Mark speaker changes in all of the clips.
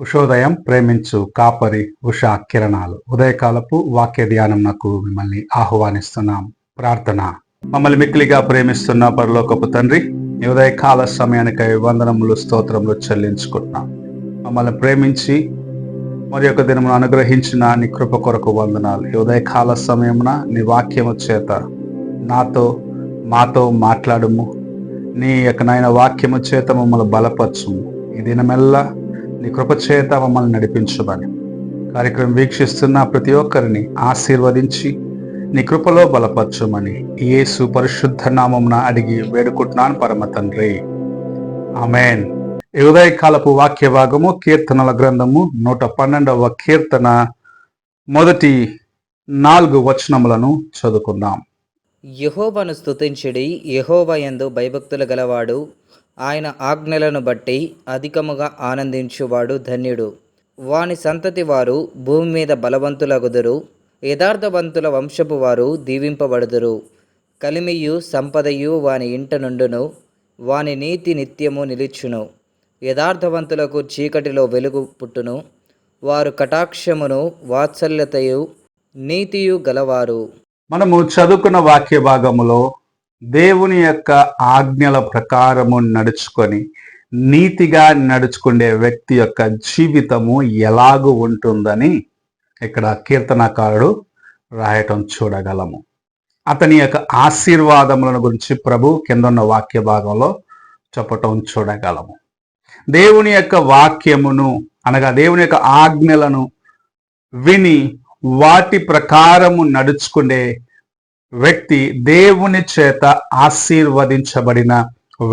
Speaker 1: ఉషోదయం ప్రేమించు కాపరి ఉషా కిరణాలు ఉదయకాలపు వాక్య ధ్యానం నాకు మిమ్మల్ని ఆహ్వానిస్తున్నాం. ప్రార్థన. మమ్మల్ని మిక్కిలిగా ప్రేమిస్తున్న పరలోకపు తండ్రి, ఈ ఉదయకాల సమయానికై వందనములు స్తోత్రములు చెల్లించుకుంటున్నాం. మమ్మల్ని ప్రేమించి మరి యొక్క దినమును అనుగ్రహించిన నీ కృప కొరకు వందనాలు. ఈ ఉదయకాల సమయమున నీ వాక్యము చేత మాతో మాట్లాడుము. నీ యొక్క నాయన వాక్యము చేత మమ్మల్ని బలపరచుము. ఈ దినమెల్లా నీ కృప చేత మమ్మల్ని నడిపించమని కార్యక్రమం వీక్షిస్తున్న ప్రతి ఒక్కరిని ఆశీర్వదించి నీ కృపలో బలపరచమని యేసు పరిశుద్ధ నామమున అడిగి వేడుకుంటున్నాను పరమ తండ్రి, ఆమేన్. ఈ ఉదయకాలపు వాక్య భాగము కీర్తనల గ్రంథము 112వ కీర్తన మొదటి 4 వచనములను చదువుకుందాం.
Speaker 2: యెహోవాను స్తుతించుడి, యెహోవా యందు భయభక్తులు గలవాడు ఆయన ఆజ్ఞలను బట్టి అధికముగా ఆనందించువాడు ధన్యుడు. వాని సంతతి వారు భూమి మీద బలవంతులగుదురు, యథార్థవంతుల వంశపు వారు దీవింపబడుదురు. కలిమియు సంపదయు వాని ఇంట నుండును, వాని నీతి నిత్యము నిలుచును. యథార్థవంతులకు చీకటిలో వెలుగు పుట్టును, వారు కటాక్షమును వాత్సల్యతయు నీతియు గలవారు.
Speaker 1: మనము చదువుకున్న వాక్య భాగములో దేవుని యొక్క ఆజ్ఞల ప్రకారము నడుచుకొని నీతిగా నడుచుకునే వ్యక్తి యొక్క జీవితము ఎలాగూ ఉంటుందని ఇక్కడ కీర్తనకారుడు రాయటం చూడగలము. అతని యొక్క ఆశీర్వాదములను గురించి ప్రభు కిందన్న వాక్య భాగంలో చెప్పటం చూడగలము. దేవుని యొక్క వాక్యమును అనగా దేవుని యొక్క ఆజ్ఞలను విని వాటి ప్రకారము నడుచుకునే వ్యక్తి దేవుని చేత ఆశీర్వదించబడిన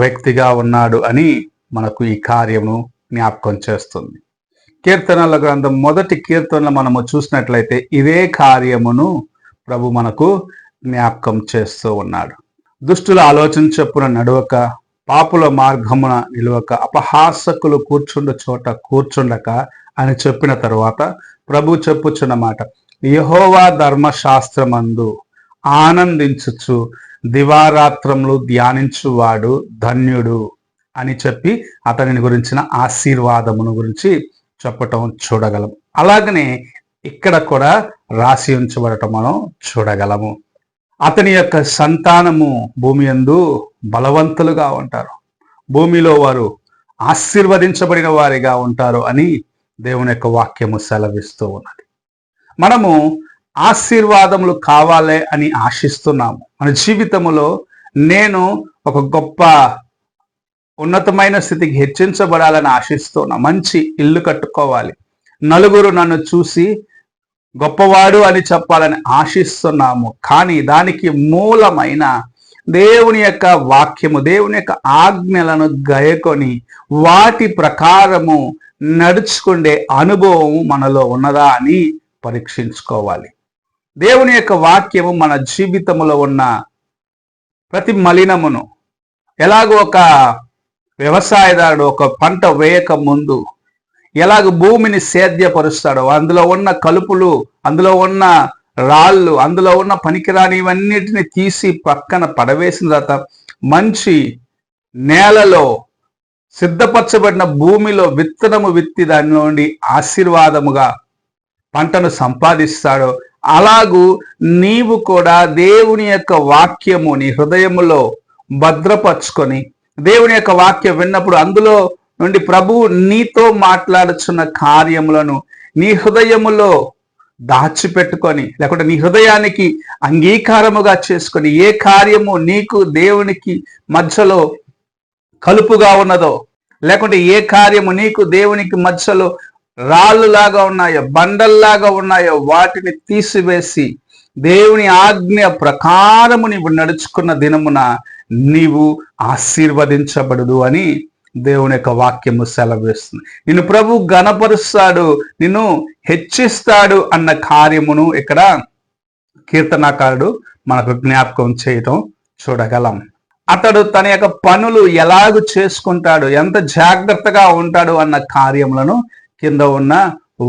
Speaker 1: వ్యక్తిగా ఉన్నాడు అని మనకు ఈ కార్యము జ్ఞాపకం చేస్తుంది. కీర్తనల గ్రంథం మొదటి కీర్తనలు మనము చూసినట్లయితే ఇదే కార్యమును ప్రభు మనకు జ్ఞాపకం చేస్తూ ఉన్నాడు. దుష్టుల ఆలోచన చొప్పున నడవక, పాపుల మార్గమున నిలవక, అపహాసకులు కూర్చుండ చోట కూర్చుండక అని చెప్పిన తరువాత ప్రభు చెప్పుచున్న మాట, యెహోవా ధర్మశాస్త్రమందు ఆనందించుచు దివారాత్రములు ధ్యానించువాడు ధన్యుడు అని చెప్పి అతని గురించిన ఆశీర్వాదమును గురించి చెప్పటం చూడగలము. అలాగనే ఇక్కడ కూడా రాసి ఉంచబడటం మనం చూడగలము. అతని యొక్క సంతానము భూమి యందు బలవంతులుగా ఉంటారు, భూమిలో వారు ఆశీర్వదించబడిన వారిగా ఉంటారు అని దేవుని యొక్క వాక్యము సెలవిస్తూ ఉన్నది. మనము ఆశీర్వాదములు కావాలి అని ఆశిస్తున్నాము. మన జీవితంలో నేను ఒక గొప్ప ఉన్నతమైన స్థితికి హెచ్చించబడాలని ఆశిస్తున్నా. మంచి ఇల్లు కట్టుకోవాలి, నలుగురు నన్ను చూసి గొప్పవాడు అని చెప్పాలని ఆశిస్తున్నాము. కానీ దానికి మూలమైన దేవుని యొక్క వాక్యము, దేవుని యొక్క ఆజ్ఞలను గైకొని వాటి ప్రకారము నడుచుకునే అనుభవం మనలో ఉన్నదా అని పరీక్షించుకోవాలి. దేవుని యొక్క వాక్యము మన జీవితంలో ఉన్న ప్రతి మలినమును, ఎలాగో ఒక వ్యవసాయదారుడు ఒక పంట వేయక ముందు ఎలాగ భూమిని సేద్యపరుస్తాడో, అందులో ఉన్న కలుపులు, అందులో ఉన్న రాళ్ళు, అందులో ఉన్న పనికిరాని ఇవన్నిటిని తీసి పక్కన పడవేసిన తర్వాత మంచి నేలలో సిద్ధపరచబడిన భూమిలో విత్తనము విత్తి దాని నుండి ఆశీర్వాదముగా పంటను సంపాదిస్తాడో, అలాగూ నీవు కూడా దేవుని యొక్క వాక్యము నీ హృదయములో భద్రపరుచుకొని దేవుని యొక్క వాక్యం విన్నప్పుడు అందులో నుండి ప్రభువు నీతో మాట్లాడుచున్న కార్యములను నీ హృదయములో దాచిపెట్టుకొని, లేకుంటే నీ హృదయానికి అంగీకారముగా చేసుకొని ఏ కార్యము నీకు దేవునికి మధ్యలో కలుపుగా ఉన్నదో, లేకుంటే ఏ కార్యము నీకు దేవునికి మధ్యలో రాళ్ళులాగా ఉన్నాయో, బండల్లాగా ఉన్నాయో వాటిని తీసివేసి దేవుని ఆజ్ఞ ప్రకారము నీవు నడుచుకున్న దినమున నీవు ఆశీర్వదించబడదు అని దేవుని యొక్క వాక్యము సెలవిస్తుంది. నిన్ను ప్రభు ఘనపరుస్తాడు, నిన్ను హెచ్చిస్తాడు అన్న కార్యమును ఇక్కడ కీర్తనాకారుడు మనకు జ్ఞాపకం చేయటం చూడగలం. అతడు తన యొక్క పనులు ఎలాగూ చేసుకుంటాడు, ఎంత జాగ్రత్తగా ఉంటాడు అన్న కార్యములను కింద ఉన్న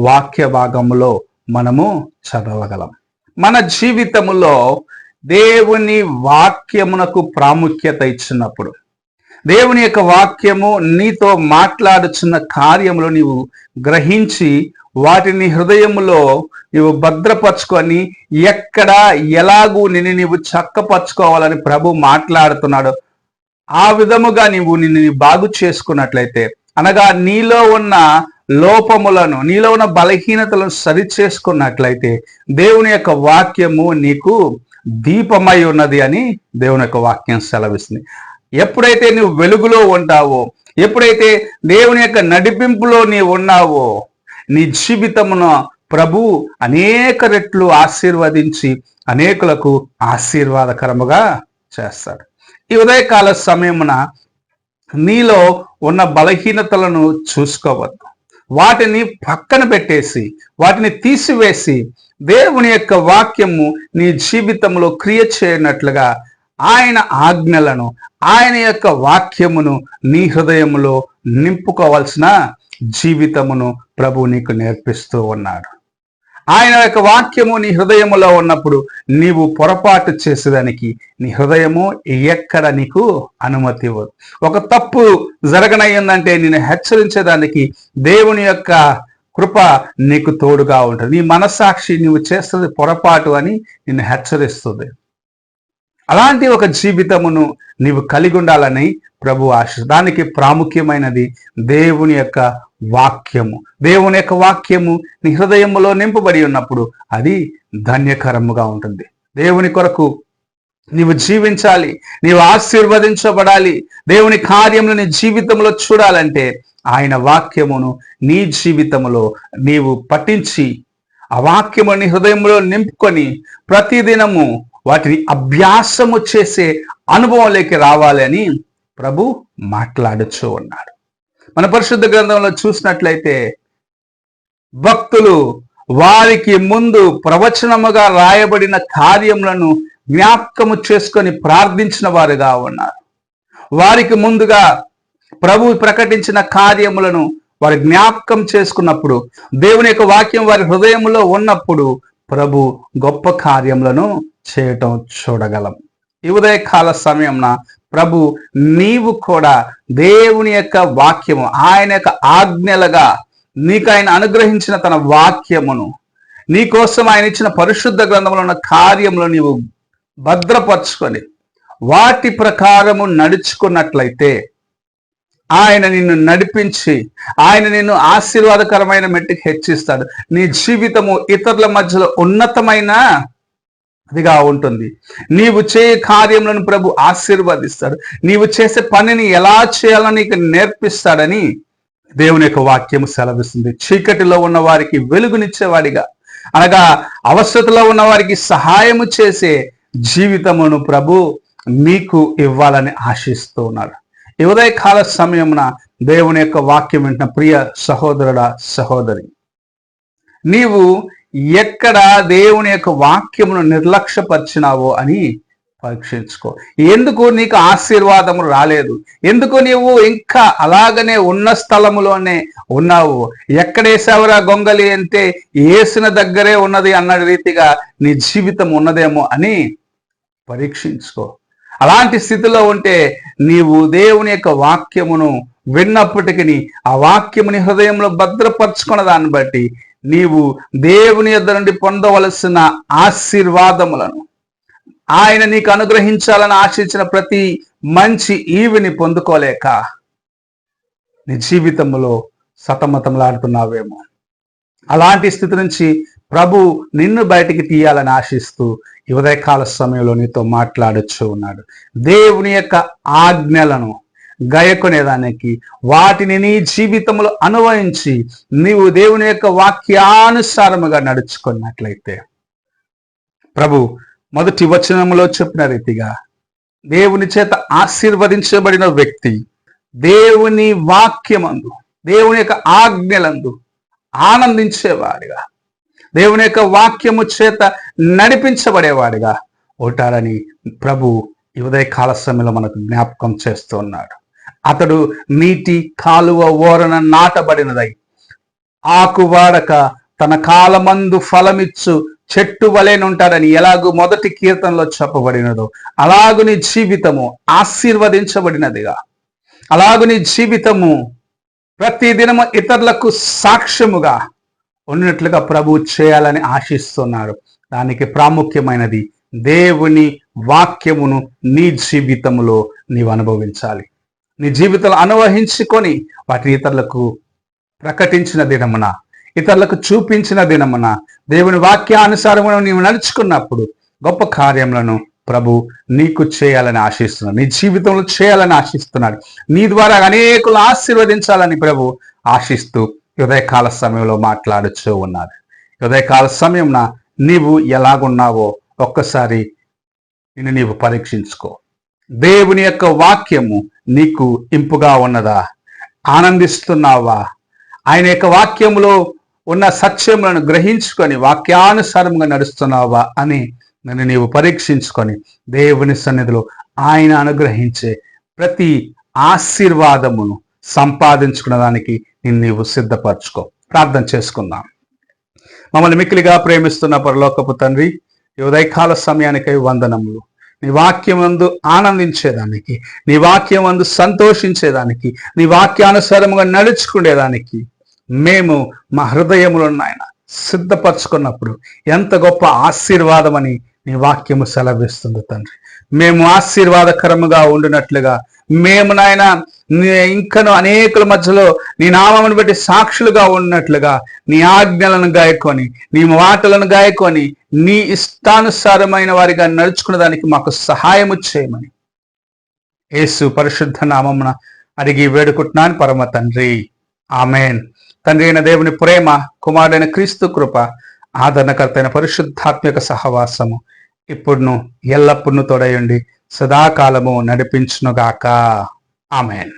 Speaker 1: వాక్య భాగములో మనము చదవగలం. మన జీవితములో దేవుని వాక్యమునకు ప్రాముఖ్యత ఇచ్చినప్పుడు, దేవుని యొక్క వాక్యము నీతో మాట్లాడుచున్న కార్యములు నీవు గ్రహించి వాటిని హృదయములో నీవు భద్రపరచుకొని ఎక్కడ ఎలాగూ నీవు చక్కపరచుకోవాలని ప్రభు మాట్లాడుతున్నాడు. ఆ విధముగా నిన్ను బాగు చేసుకున్నట్లయితే, అనగా నీలో ఉన్న లోపములను, నీలో ఉన్న బలహీనతలను సరి చేసుకున్నట్లయితే దేవుని యొక్క వాక్యము నీకు దీపమై ఉన్నది అని దేవుని యొక్క వాక్యం సెలవిస్తుంది. ఎప్పుడైతే నువ్వు వెలుగులో ఉంటావో, ఎప్పుడైతే దేవుని యొక్క నడిపింపులో నీవు ఉన్నావో, నీ జీవితమును ప్రభు అనేక రెట్లు ఆశీర్వదించి అనేకులకు ఆశీర్వాదకరముగా చేస్తాడు. ఈ ఉదయకాల సమయమున నీలో ఉన్న బలహీనతలను చూసుకోవద్దు. వాటిని పక్కన పెట్టేసి, వాటిని తీసివేసి, దేవుని యొక్క వాక్యము నీ జీవితంలో క్రియ చేయనట్లుగా ఆయన ఆజ్ఞలను, ఆయన యొక్క వాక్యమును నీ హృదయములో నింపుకోవాల్సిన జీవితమును ప్రభు నీకు నేర్పిస్తూ ఉన్నాడు. ఆయన యొక్క వాక్యము నీ హృదయములో ఉన్నప్పుడు నీవు పొరపాటు చేసేదానికి నీ హృదయము ఎక్కడ నీకు అనుమతి ఇవ్వదు. ఒక తప్పు జరగనయ్యిందంటే నిన్ను హెచ్చరించేదానికి దేవుని యొక్క కృప నీకు తోడుగా ఉంటుంది. నీ మనస్సాక్షి నువ్వు చేస్తుంది పొరపాటు అని నిన్ను హెచ్చరిస్తుంది. అలాంటి ఒక జీవితమును నీవు కలిగి ఉండాలని ప్రభు ఆశ. దానికి ప్రాముఖ్యమైనది దేవుని యొక్క వాక్యము. దేవుని యొక్క వాక్యము నీ హృదయములో నింపబడి ఉన్నప్పుడు అది ధన్యకరముగా ఉంటుంది. దేవుని కొరకు నీవు జీవించాలి, నీవు ఆశీర్వదించబడాలి, దేవుని కార్యములు నీ జీవితంలో చూడాలంటే ఆయన వాక్యమును నీ జీవితంలో నీవు పఠించి ఆ వాక్యము నీ హృదయంలో నింపుకొని ప్రతిదినము వాటిని అభ్యాసము చేసే అనుభవంలోకి రావాలి అని ప్రభు మాట్లాడుచూ ఉన్నాడు. మన పరిశుద్ధ గ్రంథంలో చూసినట్లయితే భక్తులు వారికి ముందు ప్రవచనముగా రాయబడిన కార్యములను జ్ఞాపకము చేసుకొని ప్రార్థించిన వారుగా ఉన్నారు. వారికి ముందుగా ప్రభు ప్రకటించిన కార్యములను వారు జ్ఞాపకం చేసుకున్నప్పుడు, దేవుని యొక్క వాక్యం వారి హృదయంలో ఉన్నప్పుడు ప్రభు గొప్ప కార్యములను చేయటం చూడగలం. ఈ ఉదయకాల సమయంన ప్రభు నీవు కూడా దేవుని యొక్క వాక్యము, ఆయన యొక్క ఆజ్ఞలుగా నీకు ఆయన అనుగ్రహించిన తన వాక్యమును, నీకోసం ఆయన ఇచ్చిన పరిశుద్ధ గ్రంథంలో ఉన్న కార్యములు నీవు భద్రపరచుకొని వాటి ప్రకారము నడుచుకున్నట్లయితే ఆయన నిన్ను నడిపించి, ఆయన నిన్ను ఆశీర్వాదకరమైన మెట్టుకు హెచ్చిస్తాడు. నీ జీవితము ఇతరుల మధ్యలో ఉన్నతమైన అదిగా ఉంటుంది. నీవు చేయ కార్యములను ప్రభు ఆశీర్వదిస్తాడు. నీవు చేసే పనిని ఎలా చేయాలని నీకు నేర్పిస్తాడని దేవుని యొక్క వాక్యము సెలవిస్తుంది. చీకటిలో ఉన్న వారికి వెలుగునిచ్చేవాడిగా, అనగా అవసరతలో ఉన్న వారికి సహాయము చేసే జీవితమును ప్రభు నీకు ఇవ్వాలని ఆశిస్తూ ఉన్నాడు. ఈ ఉదయకాల సమయమున దేవుని యొక్క వాక్యం వింటున్న ప్రియ సహోదరుడా, సహోదరి, నీవు ఎక్కడ దేవుని యొక్క వాక్యమును నిర్లక్ష్యపరిచినావో అని పరీక్షించుకో. ఎందుకు నీకు ఆశీర్వాదము రాలేదు? ఎందుకు నీవు ఇంకా అలాగనే ఉన్న స్థలములోనే ఉన్నావు? ఎక్కడేసావురా గొంగలి అంటే ఏసిన దగ్గరే ఉన్నది అన్న రీతిగా నీ జీవితం ఉన్నదేమో అని పరీక్షించుకో. అలాంటి స్థితిలో ఉంటే నీవు దేవుని యొక్క వాక్యమును విన్నప్పటికీ ఆ వాక్యముని హృదయంలో భద్రపరచుకున్న దాన్ని బట్టి నీవు దేవుని యొద్ద నుండి పొందవలసిన ఆశీర్వాదములను, ఆయన నీకు అనుగ్రహించాలని ఆశించిన ప్రతి మంచి ఈవిని పొందుకోలేక నీ జీవితంలో సతమతములాడుతున్నావేమో. అలాంటి స్థితి నుంచి ప్రభు నిన్ను బయటికి తీయాలని ఆశిస్తూ ఈ ఉదయకాల సమయంలో నీతో మాట్లాడొచ్చు ఉన్నాడు. దేవుని యొక్క ఆజ్ఞలను గయకొనేదానికి, వాటిని నీ జీవితంలో అనువయించి నీవు దేవుని యొక్క వాక్యానుసారముగా నడుచుకున్నట్లయితే ప్రభు మొదటి వచనములో చెప్పిన రీతిగా దేవుని చేత ఆశీర్వదించబడిన వ్యక్తి దేవుని వాక్యమందు, దేవుని యొక్క ఆజ్ఞలందు ఆనందించేవాడిగా, దేవుని యొక్క వాక్యము చేత నడిపించబడేవాడిగా ఉంటారని ప్రభు ఈ ఉదయకాల సమయంలో మనకు జ్ఞాపకం చేస్తున్నాడు. అతడు నీటి కాలువ ఓరన నాటబడినదై ఆకు వాడక తన కాలమందు ఫలమిచ్చు చెట్టు వలెనుంటాడని ఎలాగూ మొదటి కీర్తనలో చెప్పబడినదో అలాగు నీ జీవితము ఆశీర్వదించబడినదిగా, అలాగు నీ జీవితము ప్రతి దినము ఇతరులకు సాక్ష్యముగా ఉన్నట్లుగా ప్రభు చేయాలని ఆశిస్తున్నారు. దానికి ప్రాముఖ్యమైనది దేవుని వాక్యమును నీ జీవితంలో నీవు అనుభవించాలి. నీ జీవితంలో అనువహించుకొని వాటిని ఇతరులకు ప్రకటించిన దినమున, ఇతరులకు చూపించిన దినమున, దేవుని వాక్యానుసారమును నీవు నడుచుకున్నప్పుడు గొప్ప కార్యములను ప్రభు నీకు చేయాలని ఆశిస్తున్నాడు. నీ జీవితంలో చేయాలని ఆశిస్తున్నాడు. నీ ద్వారా అనేకులు ఆశీర్వదించాలని ప్రభు ఆశిస్తూ ఉదయకాల సమయంలో మాట్లాడుతూ ఉన్నారు. ఉదయకాల సమయంన నీవు ఎలాగున్నావో ఒక్కసారి నిన్ను నీవు పరీక్షించుకో. దేవుని యొక్క వాక్యము నీకు ఇంపుగా ఉన్నదా? ఆనందిస్తున్నావా? ఆయన యొక్క వాక్యములో ఉన్న సత్యములను గ్రహించుకొని వాక్యానుసారంగా నడుస్తున్నావా అని నన్ను నీవు పరీక్షించుకొని దేవుని సన్నిధిలో ఆయన అనుగ్రహించే ప్రతి ఆశీర్వాదమును సంపాదించుకునేదానికి నిన్ను నీవు సిద్ధపరచుకో. ప్రార్థన చేసుకుందాం. మమ్మల్ని మిక్కిలిగా ప్రేమిస్తున్న పరలోకపు తండ్రి, ఈ ఉదయకాల సమయానికై వందనములు. నీ వాక్యమందు ఆనందించేదానికి, నీ వాక్యమందు సంతోషించేదానికి, నీ వాక్యానుసారముగా నడుచుకునేదానికి మేము మా హృదయములో నాయన సిద్ధపరచుకున్నప్పుడు ఎంత గొప్ప ఆశీర్వాదమని నీ వాక్యము సెలవిస్తుంది తండ్రి. మేము ఆశీర్వాదకరముగా ఉండినట్లుగా మేము నాయన ఇంకను అనేకుల మధ్యలో నీ నామమును బట్టి సాక్షులుగా ఉన్నట్లుగా నీ ఆజ్ఞలను గాయకొని, నీ మాటలను గాయకొని, నీ ఇష్టానుసారమైన వారిగా నడుచుకునే దానికి మాకు సహాయము చేయమని యేసు పరిశుద్ధ నామమున అడిగి వేడుకుంటున్నాను పరమ తండ్రి. ఆమెన్. తండ్రి అయిన దేవుని ప్రేమ, కుమారుడైన క్రీస్తు కృప, ఆదరణకర్త అయిన పరిశుద్ధాత్మక సహవాసము ఇప్పుడును ఎల్లప్పుడూ తోడయుండి సదాకాలము నడిపించునుగాక. ఆమెన్.